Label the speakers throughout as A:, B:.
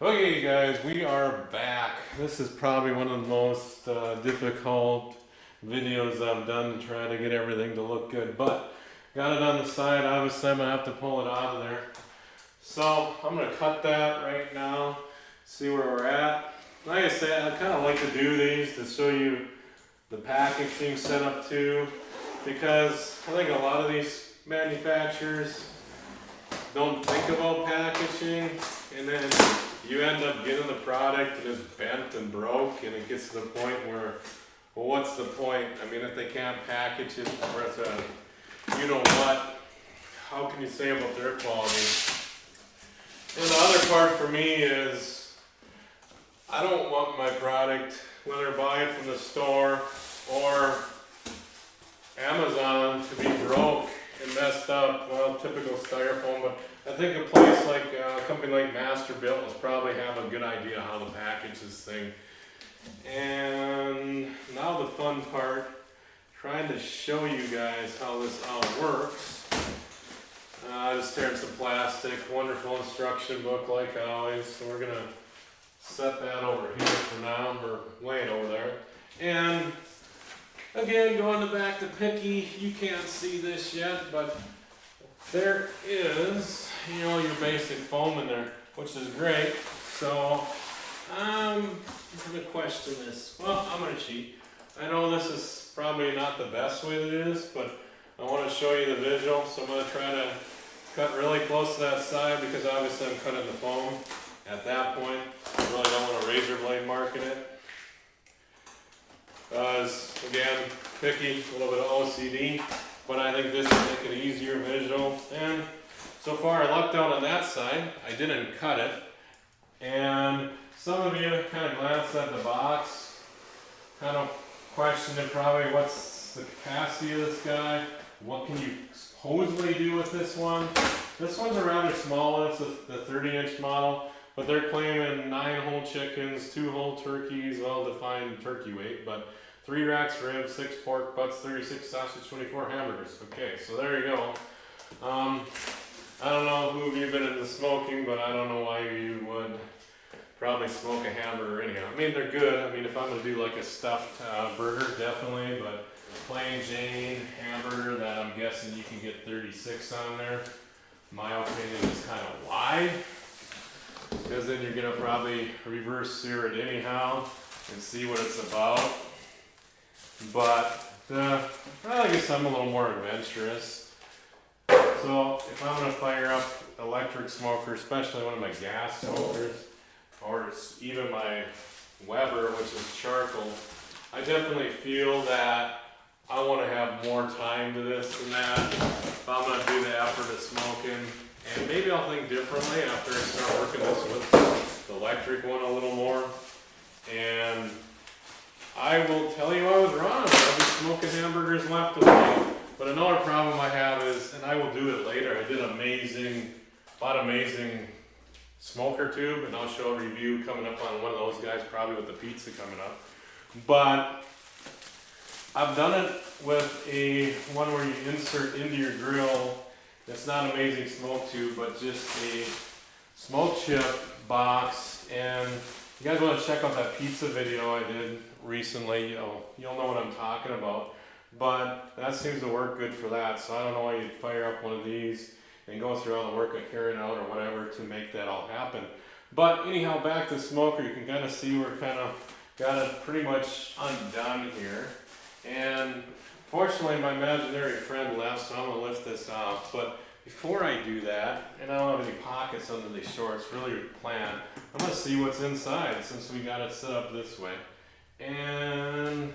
A: Okay guys, we are back. This is probably one of the most difficult videos I've done to try to get everything to look good, but got it on the side. Obviously I'm going to have to pull it out of there. So I'm going to cut that right now, see where we're at. Like I said, I kind of like to do these to show you the packaging setup too, because I think a lot of these manufacturers don't think about packaging, and then you end up getting the product and it's bent and broke, and it gets to the point where, well, what's the point? I mean, if they can't package it, or it's a, you know what, how can you say about their quality? And the other part for me is, I don't want my product, whether I buy it from the store or Amazon, to be broke and messed up. Well, typical styrofoam, but I think a place like a company like Masterbuilt will probably have a good idea how to package this thing. And now the fun part, trying to show you guys how this all works. I just teared some plastic, wonderful instruction book like always. So we're gonna set that over here for now. We're laying over there. And again, going back to picky, you can't see this yet, but there is, you know, your basic foam in there, which is great. So, I'm going to question this. Well, I'm going to cheat. I know this is probably not the best way that it is, but I want to show you the visual. So I'm going to try to cut really close to that side, because obviously I'm cutting the foam at that point. I really don't want a razor blade mark in it. Again, picky, a little bit of OCD, but I think this will make an easier visual. And so far I lucked out on that side. I didn't cut it. And some of you kind of glanced at the box, kind of questioned it probably, what's the capacity of this guy? What can you supposedly do with this one? This one's a rather small one. It's the 30-inch model, but they're claiming 9 whole chickens, 2 whole turkeys, well-defined turkey weight, but 3 racks ribs, 6 pork butts, 36 sausage, 24 hamburgers. Okay, so there you go. I don't know who of you have been into smoking, but I don't know why you would probably smoke a hamburger anyhow. I mean, they're good. I mean, if I'm going to do like a stuffed burger, definitely, but plain Jane hamburger that I'm guessing you can get 36 on there, my opinion is kind of wide, because then you're going to probably reverse sear it anyhow and see what it's about. But I guess I'm a little more adventurous. So if I'm going to fire up electric smoker, especially one of my gas smokers, or even my Weber, which is charcoal, I definitely feel that I want to have more time to this than that. If I'm going to do the effort of smoking, and maybe I'll think differently after I start working this with the electric one a little more. And I will tell you I was wrong. I'll be smoking hamburgers left and right. But another problem I have is, and I will do it later, I did bought amazing smoker tube, and I'll show a review coming up on one of those guys, probably with the pizza coming up. But I've done it with a one where you insert into your grill. It's not amazing smoke tube, but just a smoke chip box. And you guys want to check out that pizza video I did recently, you'll know what I'm talking about. But that seems to work good for that, so I don't know why you'd fire up one of these and go through all the work of carrying out or whatever to make that all happen. But anyhow, back to the smoker, you can kind of see we're kind of got it pretty much undone here. And fortunately my imaginary friend left, so I'm going to lift this off. But before I do that, and I don't have any pockets under these shorts, really planned, I'm going to see what's inside since we got it set up this way. And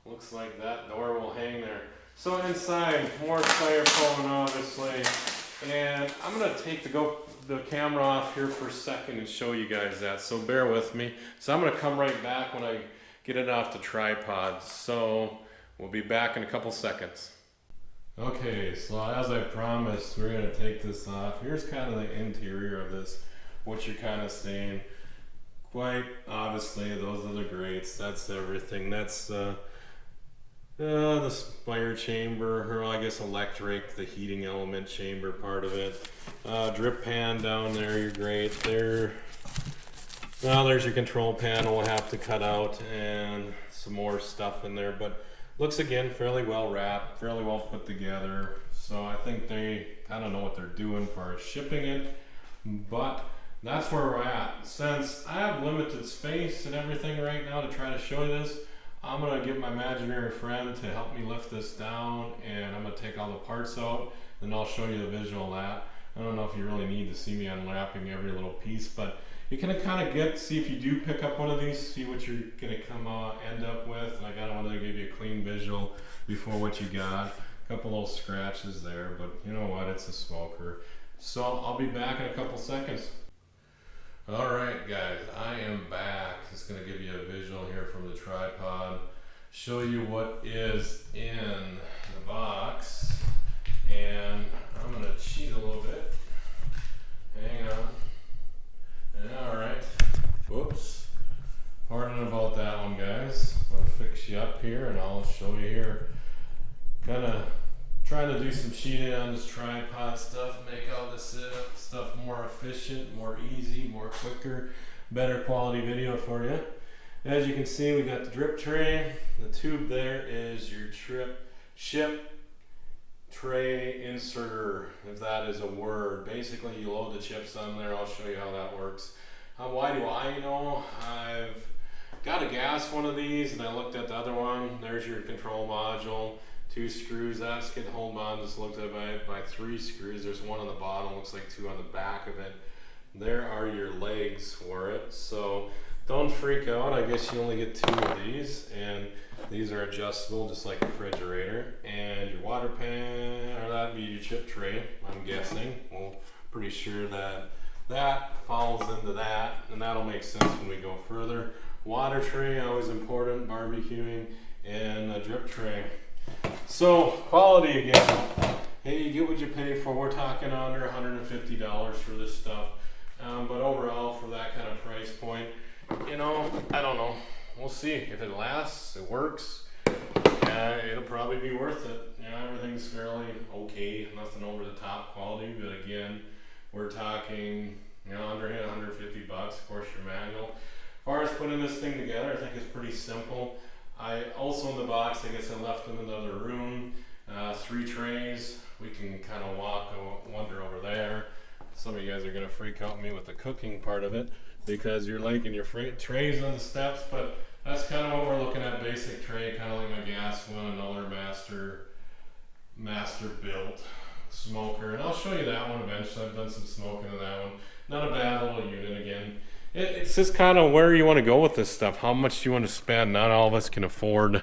A: looks like that door will hang there. So inside, more styrofoam obviously. And I'm going to take the camera off here for a second and show you guys that. So bear with me. So I'm going to come right back when I get it off the tripod. So we'll be back in a couple seconds. Okay, so as I promised, we're going to take this off. Here's kind of the interior of this, what you're kind of seeing. Quite obviously, those are the grates. That's everything. That's the fire chamber, or I guess electric, the heating element chamber part of it. Drip pan down there, you're great. There. Well, there's your control panel we'll have to cut out, and some more stuff in there, but looks again fairly well wrapped, fairly well put together. So I think they kind of know what they're doing for shipping it, but that's where we're at. Since I have limited space and everything right now to try to show you this, I'm gonna get my imaginary friend to help me lift this down, and I'm gonna take all the parts out, and I'll show you the visual of that. I don't know if you really need to see me unwrapping every little piece, but you can kind of see if you do pick up one of these, see what you're gonna end up with. And I kind of wanted to give you a clean visual before what you got. A couple little scratches there, but you know what, it's a smoker. So I'll be back in a couple seconds. All right, guys, I am back. Just gonna give you a visual here from the tripod, show you what is in the box, and I'm gonna cheat a little bit. Hang on. All right. Whoops. Pardon about that one, guys. I'll fix you up here, and I'll show you here. Kind of trying to do some cheating on this tripod stuff, make all this stuff more efficient, more easy, more quicker, better quality video for you. As you can see, we got the drip tray. The tube there is your ship tray inserter, if that is a word. Basically, you load the chips on there. I'll show you how that works. Why do I know? I've got a gas one of these, and I looked at the other one. There's your control module. 2 screws, that's going to hold on. Just looked at by 3 screws. There's one on the bottom, looks like 2 on the back of it. There are your legs for it. So don't freak out. I guess you only get 2 of these, and these are adjustable just like a refrigerator. And your water pan, or that'd be your chip tray, I'm guessing. Well, pretty sure that falls into that, and that'll make sense when we go further. Water tray, always important, barbecuing, and a drip tray. So quality again, hey, you get what you pay for. We're talking under $150 for this stuff, but overall for that kind of price point, you know, I don't know, we'll see if it lasts, it works. It'll probably be worth it. You know, everything's fairly okay, nothing over the top quality, but again, we're talking, you know, under 150 bucks. Of course, your manual. As far as putting this thing together, I think it's pretty simple. I also in the box, I guess I left them in the other room. 3 trays. We can kind of wander over there. Some of you guys are gonna freak out me with the cooking part of it because you're liking your trays on the steps, but that's kind of what we're looking at. Basic tray, kind of like my gas one, another Masterbuilt smoker, and I'll show you that one eventually. I've done some smoking in that one. Not a bad little unit again. It's just kind of where you want to go with this stuff. How much do you want to spend? Not all of us can afford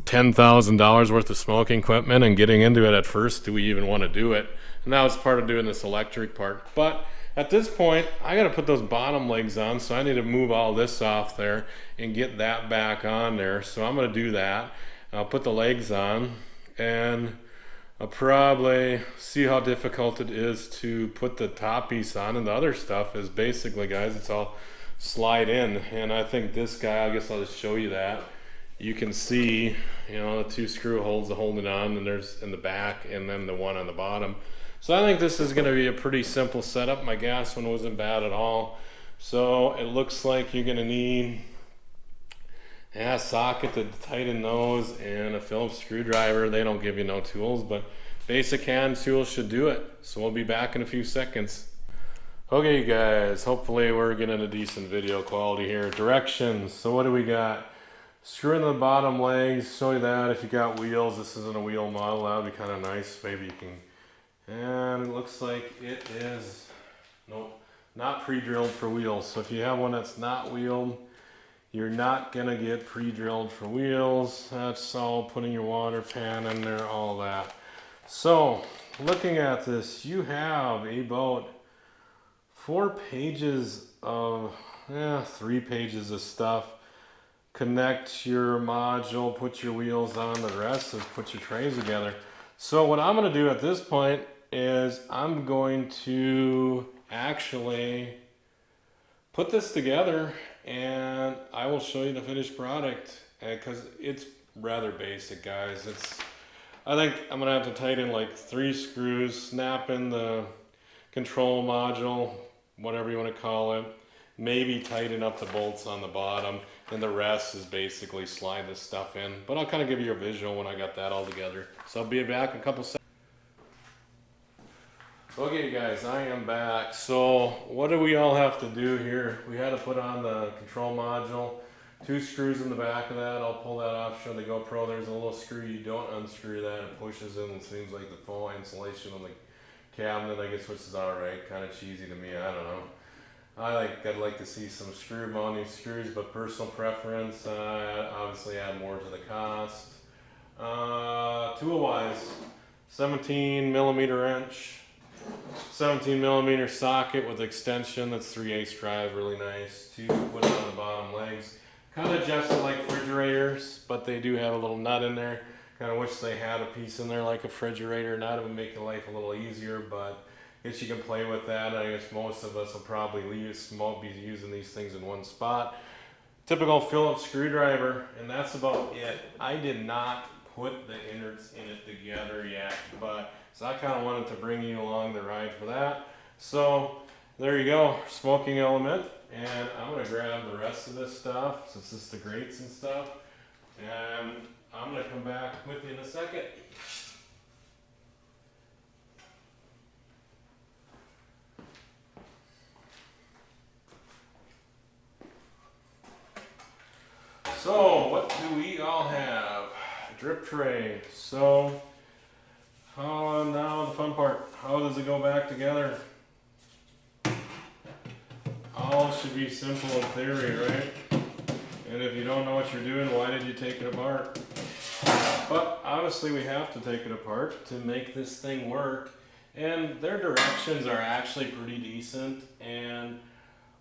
A: $10,000 worth of smoking equipment, and getting into it at first, do we even want to do it? And now it's part of doing this electric part. But at this point, I got to put those bottom legs on, so I need to move all this off there and get that back on there. So I'm going to do that. I'll put the legs on, and I'll probably see how difficult it is to put the top piece on, and the other stuff is basically, guys, it's all slide in. And I think this guy, I guess I'll just show you that. You can see, you know, the 2 screw holes to hold it on, and there's in the back, and then the one on the bottom. So I think this is going to be a pretty simple setup. My gas one wasn't bad at all. So it looks like you're going to need a socket to tighten those and a Phillips screwdriver. They don't give you no tools, but basic hand tools should do it. So we'll be back in a few seconds. Okay guys, hopefully we're getting a decent video quality here. Directions, so what do we got? Screw in the bottom legs, show you that. If you got wheels, this isn't a wheel model, that would be kind of nice. Maybe you can, and it looks like it is, nope, not pre-drilled for wheels. So if you have one that's not wheeled, you're not gonna get pre-drilled for wheels. That's all putting your water pan in there, all that. So looking at this, you have about 4 pages of, 3 pages of stuff. Connect your module, put your wheels on, the rest is put your trays together. So what I'm gonna do at this point is I'm going to actually put this together, and I will show you the finished product, because it's rather basic, guys. I think I'm gonna have to tighten like 3 screws, snap in the control module, whatever you want to call it, maybe tighten up the bolts on the bottom, and the rest is basically slide this stuff in. But I'll kind of give you a visual when I got that all together. So I'll be back in a couple seconds. Okay guys, I am back. So what do we all have to do here? We had to put on the control module, 2 screws in the back of that. I'll pull that off, show the GoPro. There's a little screw, you don't unscrew that, it pushes in. It seems like the full insulation on the cabinet, I guess, which is alright, kind of cheesy to me, I don't know. I'd like to see some screw mounting screws, but personal preference, obviously add more to the cost. Tool wise, 17mm wrench, 17mm socket with extension, that's 3/8 drive, really nice. 2 put on the bottom legs. Kind of adjusted like refrigerators, but they do have a little nut in there. Kind of wish they had a piece in there like a refrigerator. Nut would make your life a little easier, but I guess you can play with that. I guess most of us will probably be using these things in one spot. Typical Phillips screwdriver, and that's about it. I did not put the innards in it together yet, but so I kind of wanted to bring you along the ride for that. So there you go, smoking element, and I'm gonna grab the rest of this stuff since it's the grates and stuff, and I'm gonna come back with you in a second. So what do we all have? Drip tray. So now the fun part. How does it go back together? All should be simple in theory, right? And if you don't know what you're doing, why did you take it apart? But obviously we have to take it apart to make this thing work. And their directions are actually pretty decent. And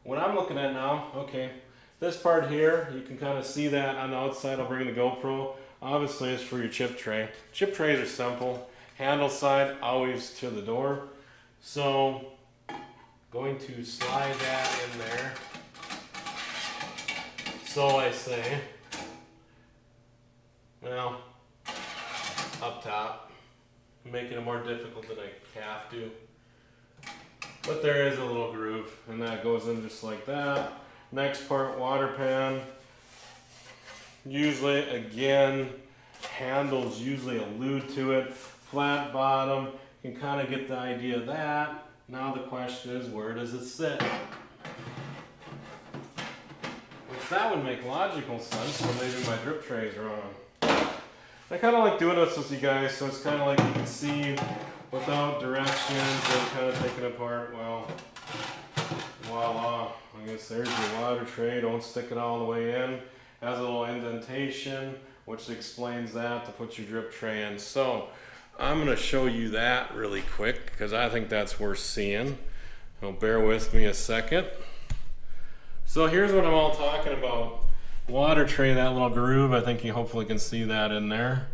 A: what I'm looking at now, okay, this part here, you can kind of see that on the outside. I'll bring the GoPro. Obviously it's for your chip tray. Chip trays are simple. Handle side, always to the door. So, going to slide that in there. So I say, well, up top, making it more difficult than I have to. But there is a little groove, and that goes in just like that. Next part, water pan. Usually, again, handles usually allude to it. Flat bottom, you can kind of get the idea of that. Now the question is, where does it sit? Which that would make logical sense, so maybe my drip tray is wrong. I kind of like doing this with you guys, so it's kind of like you can see without directions and kind of taking it apart. Well, voila. I guess there's your water tray. Don't stick it all the way in. Has a little indentation, which explains that to put your drip tray in. So I'm going to show you that really quick because I think that's worth seeing. So bear with me a second. So here's what I'm all talking about. Water tray, that little groove, I think you hopefully can see that in there.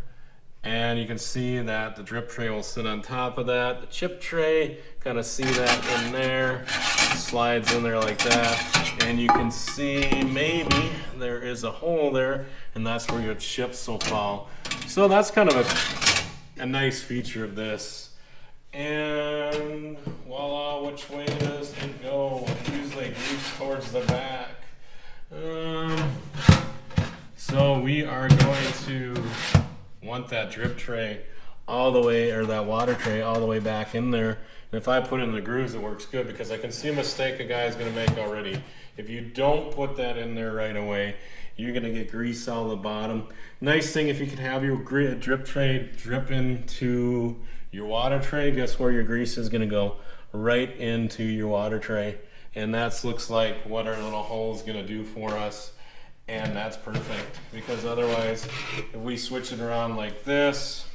A: And you can see that the drip tray will sit on top of that. The chip tray, kind of see that in there. Slides in there like that. And you can see maybe there is a hole there, and that's where your chips will fall. So that's kind of a nice feature of this. And voila, which way does it go? It usually moves towards the back. So we are going to want that drip tray all the way, or that water tray all the way back in there. And if I put it in the grooves, it works good because I can see a mistake a guy is going to make already. If you don't put that in there right away, you're going to get grease all the bottom. Nice thing, if you could have your drip tray drip into your water tray, guess where your grease is going to go? Right into your water tray. And that looks like what our little hole is going to do for us. And that's perfect, because otherwise, if we switch it around like this,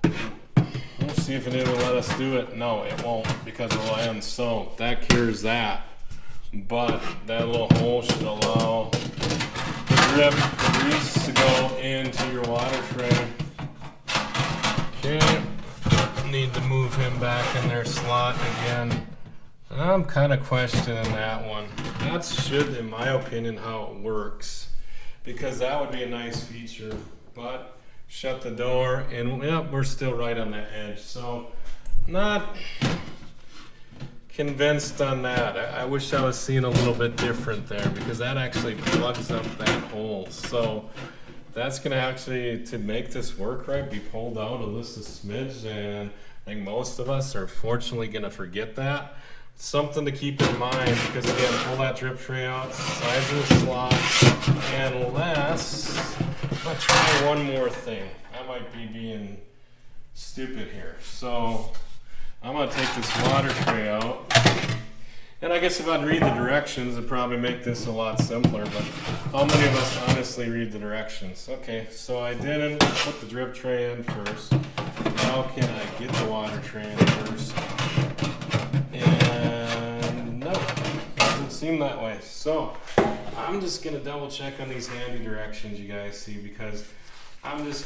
A: we'll see if it will let us do it. No, it won't, because it will end. So that cures that. But that little hole should allow the grease to go into your water tray. Okay, need to move him back in their slot again. I'm kind of questioning that one. That should, in my opinion, how it works. because that would be a nice feature. But shut the door, and yep, we're still right on the edge. So not convinced on that. I wish I was seeing a little bit different there, because that actually plugs up that hole. So that's gonna actually, to make this work right, be pulled out a little smidge, and I think most of us are fortunately gonna forget that. Something to keep in mind, because again, pull that drip tray out, size of the slot, and let's try one more thing. I might be being stupid here. So I'm gonna take this water tray out, and I guess if I'd read the directions, it'd probably make this a lot simpler, but how many of us honestly read the directions? Okay, so I didn't put the drip tray in first. How can I get the water tray in first? And no, doesn't seem that way. So I'm just gonna double check on these handy directions you guys see, because I'm just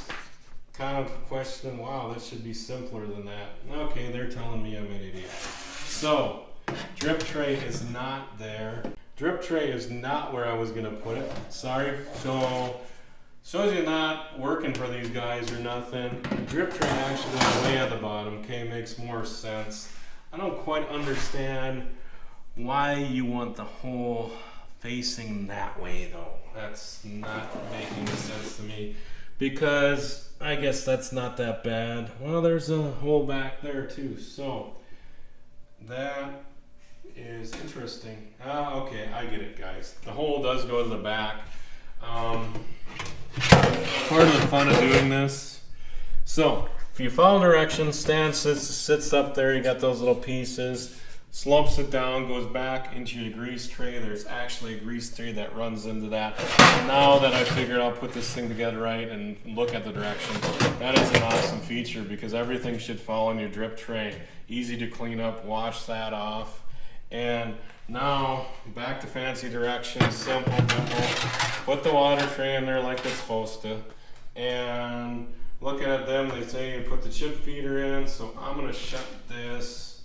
A: kind of questioning, wow, this should be simpler than that. Okay, they're telling me I'm an idiot. So drip tray is not there. Drip tray is not where I was gonna put it. Sorry. So shows you not working for these guys or nothing. The drip tray actually is way at the bottom. Okay, makes more sense. I don't quite understand why you want the hole facing that way though. That's not making sense to me, because I guess that's not that bad. Well, there's a hole back there too, so that is interesting. Okay, I get it, guys. The hole does go to the back. Part of the fun of doing this. So if you follow directions, stand sits up there, you got those little pieces, slumps it down, goes back into your grease tray. There's actually a grease tray that runs into that. Now that I figured I'll put this thing together right and look at the directions, that is an awesome feature, because everything should fall in your drip tray. Easy to clean up, wash that off. And now back to fancy directions, simple. Put the water tray in there like it's supposed to. And looking at them, they say you put the chip feeder in, so I'm gonna shut this.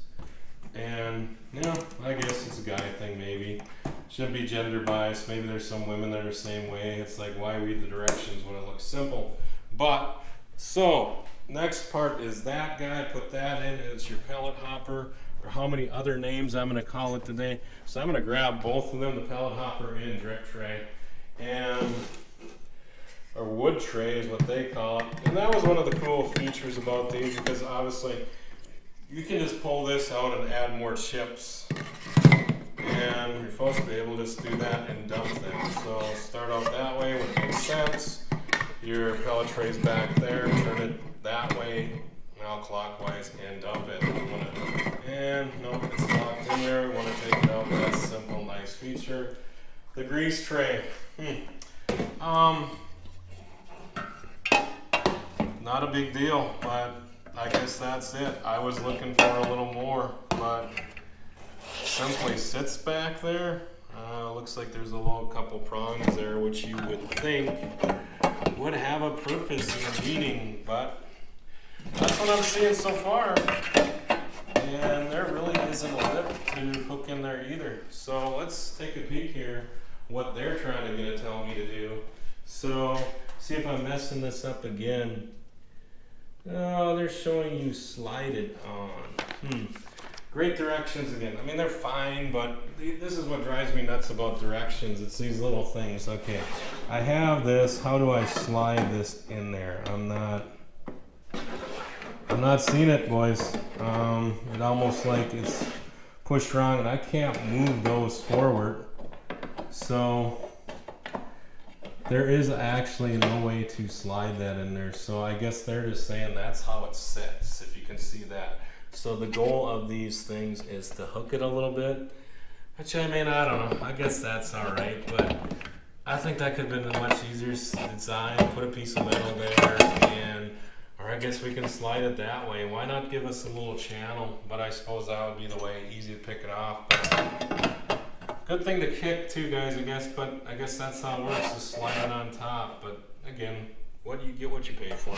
A: And yeah, I guess it's a guy thing maybe. Shouldn't be gender biased. Maybe there's some women that are the same way. It's like, why read the directions when it looks simple? But, so, next part is that guy. Put that in. It's your pellet hopper, or how many other names I'm going to call it today. So I'm going to grab both of them, the pellet hopper and drip tray. And, or wood tray is what they call it. And that was one of the cool features about these, because obviously, you can just pull this out and add more chips, and you're supposed to be able to just do that and dump them. So start out that way, which makes sense. Your pellet tray's back there, turn it that way, now clockwise, and dump it. And nope, it's locked in there. We want to take it out. That's a simple, nice feature. The grease tray. Not a big deal, but I guess that's it. I was looking for a little more, but simply sits back there. Looks like there's a little couple prongs there, which you would think would have a purpose in the meeting, but that's what I'm seeing so far. And there really isn't a lip to hook in there either. So let's take a peek here, what they're trying to tell me to do. So see if I'm messing this up again. Oh, they're showing you slide it on. Great directions again. I mean, they're fine, but this is what drives me nuts about directions. It's these little things. Okay, I have this. How do I slide this in there? I'm not seeing it, boys. It almost like it's pushed wrong, and I can't move those forward. So there is actually no way to slide that in there. So I guess they're just saying that's how it sits, if you can see that. So the goal of these things is to hook it a little bit, which I mean, I don't know. I guess that's all right, but I think that could have been a much easier design. Put a piece of metal there, or I guess we can slide it that way. Why not give us a little channel? But I suppose that would be the way, easy to pick it off. But good thing to kick too, guys, I guess, but I guess that's how it works, just slide it on top. But again, what you get what you pay for.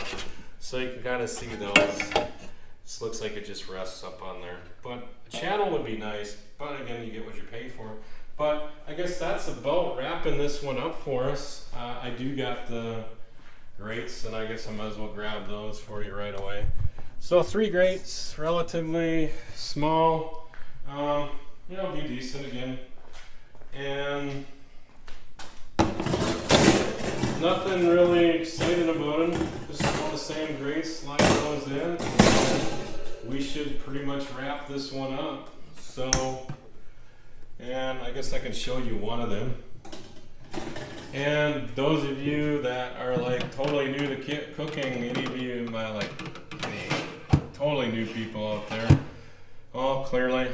A: So you can kind of see those. This looks like it just rests up on there. But a channel would be nice, but again, you get what you pay for. But I guess that's about wrapping this one up for us. I do got the grates, and I guess I might as well grab those for you right away. So 3 grates, relatively small, you know, be decent again. And nothing really exciting about them, just all the same grates, slide those in. We should pretty much wrap this one up. So, and I guess I can show you one of them. And those of you that are like totally new to cooking, any of you like totally new people out there, well, clearly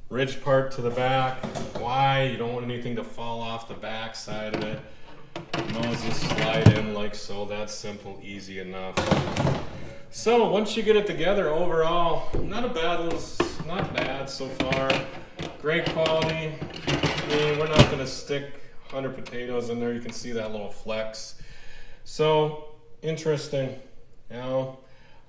A: ridge part to the back. Why? You don't want anything to fall off the back side of it. Those just slide in like so. That's simple, easy enough. So once you get it together, overall, not a bad one, not bad so far. Great quality. I mean, we're not going to stick 100 potatoes in there. You can see that little flex. So interesting. You know,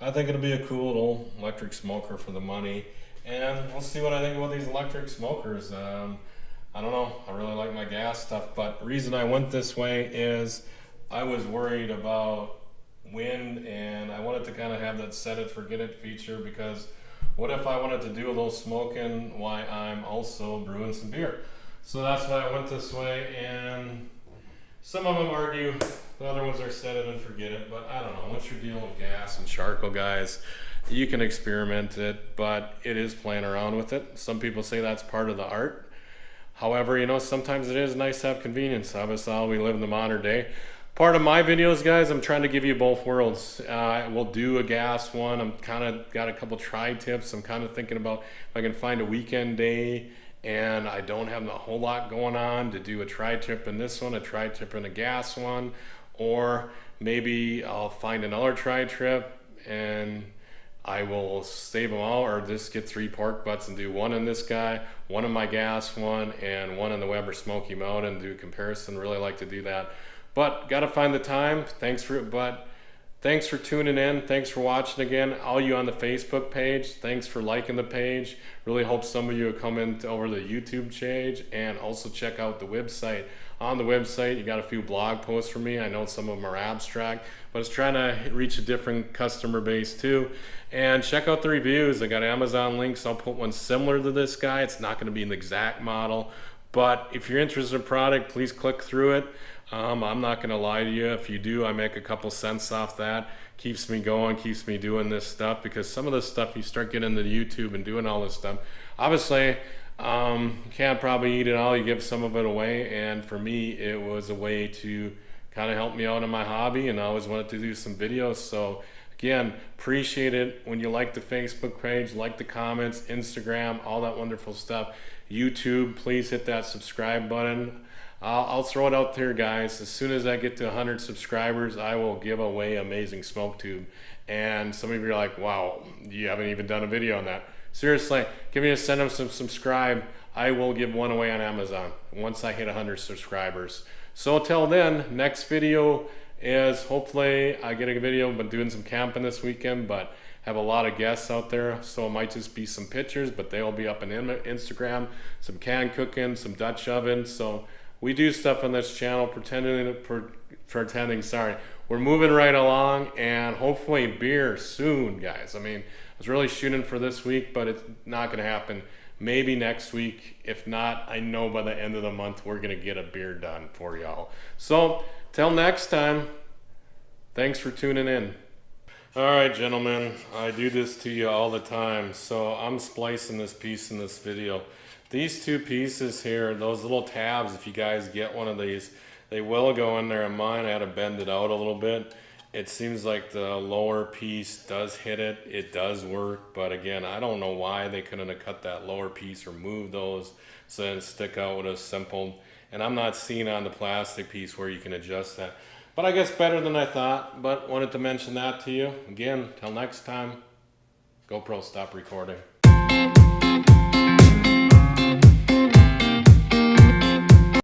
A: I think it'll be a cool little electric smoker for the money. And we'll see what I think about these electric smokers. I don't know, I really like my gas stuff, but the reason I went this way is I was worried about wind, and I wanted to kind of have that set it, forget it feature, because what if I wanted to do a little smoking while I'm also brewing some beer? So that's why I went this way, and some of them argue, the other ones are set it and forget it, but I don't know, once you're dealing with gas and charcoal, guys, you can experiment it, but it is playing around with it. Some people say that's part of the art. However, you know, sometimes it is nice to have convenience. Obviously, we live in the modern day. Part of my videos, guys, I'm trying to give you both worlds. We'll do a gas one. I'm kind of got a couple tri-tips. I'm kind of thinking about if I can find a weekend day and I don't have a whole lot going on to do a tri-tip in this one, a tri-tip in a gas one, or maybe I'll find another tri-trip and I will save them all, or just get 3 pork butts and do one in this guy, one in my gas one, and one in the Weber Smokey Mountain, and do a comparison. Really like to do that, but got to find the time. Thanks for tuning in. Thanks for watching again. All you on the Facebook page, thanks for liking the page. Really hope some of you will come in over the YouTube page, and also check out the website. On the website, you got a few blog posts from me. I know some of them are abstract, but it's trying to reach a different customer base too. And check out the reviews. I got Amazon links. I'll put one similar to this guy. It's not going to be an exact model, but if you're interested in a product, please click through it. I'm not going to lie to you. If you do, I make a couple cents off that. Keeps me going, keeps me doing this stuff, because some of this stuff you start getting into YouTube and doing all this stuff. Obviously, you can't probably eat it all. You give some of it away, and for me, it was a way to kind of help me out in my hobby, and I always wanted to do some videos. So again, appreciate it when you like the Facebook page, like the comments, Instagram, all that wonderful stuff. YouTube, please hit that subscribe button. I'll throw it out there, guys. As soon as I get to 100 subscribers, I will give away Amazing Smoke Tube. And some of you are like, wow, you haven't even done a video on that. Seriously, give me a send them some subscribe. I will give one away on Amazon once I hit 100 subscribers. So till then, next video is hopefully I get a video. I've been doing some camping this weekend, but have a lot of guests out there, so it might just be some pictures, but they'll be up on Instagram, some can cooking, some Dutch oven. So we do stuff on this channel, pretending, sorry. We're moving right along, and hopefully beer soon, guys. I mean, I was really shooting for this week, but it's not going to happen. Maybe next week. If not, I know by the end of the month we're going to get a beer done for y'all. So, till next time, thanks for tuning in. All right, gentlemen, I do this to you all the time. So I'm splicing this piece in this video. These 2 pieces here, those little tabs, if you guys get one of these, they will go in there. In mine, I had to bend it out a little bit. It seems like the lower piece does hit it. It does work, but again, I don't know why they couldn't have cut that lower piece or moved those so it didn't stick out with a simple. And I'm not seeing on the plastic piece where you can adjust that. But I guess better than I thought, but wanted to mention that to you. Again, till next time, GoPro, stop recording.